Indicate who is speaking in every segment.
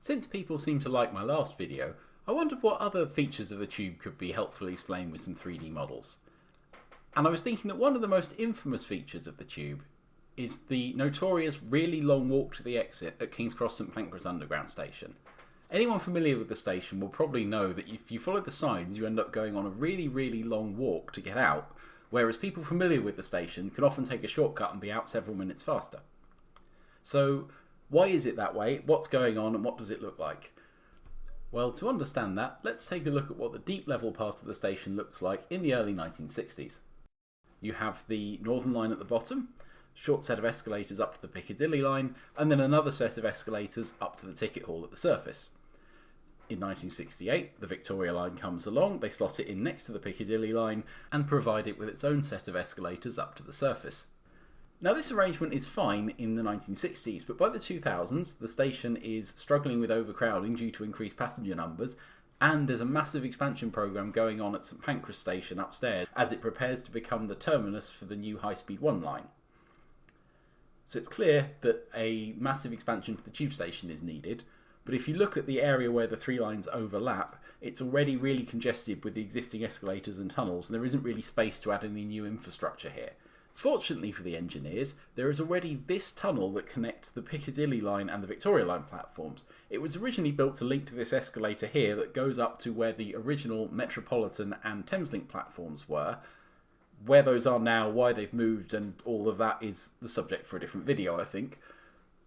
Speaker 1: Since people seem to like my last video, I wondered what other features of the tube could be helpfully explained with some 3D models. And I was thinking that one of the most infamous features of the tube is the notorious really long walk to the exit at King's Cross St Pancras Underground Station. Anyone familiar with the station will probably know that if you follow the signs you end up going on a really long walk to get out, whereas people familiar with the station can often take a shortcut and be out several minutes faster. So why is it that way? What's going on and what does it look like? Well, to understand that, let's take a look at what the deep level part of the station looks like in the early 1960s. You have the Northern Line at the bottom, short set of escalators up to the Piccadilly line, and then another set of escalators up to the ticket hall at the surface. In 1968, the Victoria line comes along, they slot it in next to the Piccadilly line and provide it with its own set of escalators up to the surface. Now this arrangement is fine in the 1960s, but by the 2000s the station is struggling with overcrowding due to increased passenger numbers, and there's a massive expansion programme going on at St Pancras station upstairs as it prepares to become the terminus for the new High Speed 1 line. So it's clear that a massive expansion to the tube station is needed, but if you look at the area where the three lines overlap, it's already really congested with the existing escalators and tunnels, and there isn't really space to add any new infrastructure here. Fortunately for the engineers, there is already this tunnel that connects the Piccadilly line and the Victoria line platforms. It was originally built to link to this escalator here that goes up to where the original Metropolitan and Thameslink platforms were. Where those are now, why they've moved, and all of that is the subject for a different video, I think.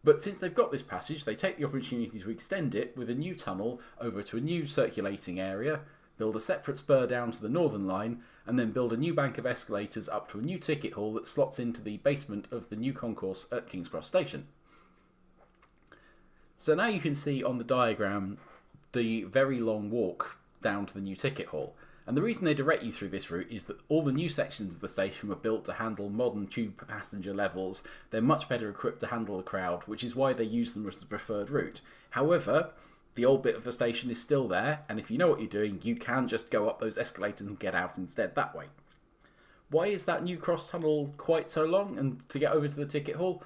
Speaker 1: But since they've got this passage, they take the opportunity to extend it with a new tunnel over to a new circulating area, build a separate spur down to the Northern Line, and then build a new bank of escalators up to a new ticket hall that slots into the basement of the new concourse at King's Cross Station. So now you can see on the diagram the very long walk down to the new ticket hall. And the reason they direct you through this route is that all the new sections of the station were built to handle modern tube passenger levels. They're much better equipped to handle a crowd, which is why they use them as the preferred route. However, the old bit of the station is still there, and if you know what you're doing, you can just go up those escalators and get out instead that way. Why is that new cross tunnel quite so long and to get over to the ticket hall?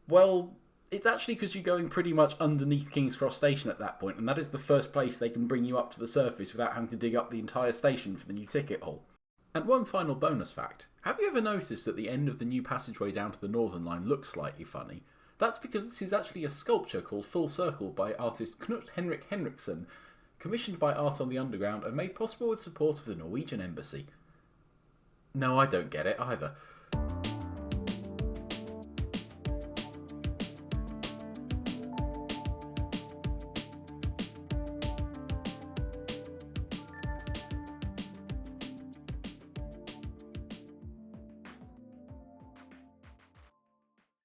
Speaker 1: Well, it's actually because you're going pretty much underneath King's Cross Station at that point, and that is the first place they can bring you up to the surface without having to dig up the entire station for the new ticket hall. And one final bonus fact. Have you ever noticed that the end of the new passageway down to the Northern Line looks slightly funny? That's because this is actually a sculpture called Full Circle by artist Knut Henrik Henriksson, commissioned by Art on the Underground and made possible with support of the Norwegian Embassy. No, I don't get it either.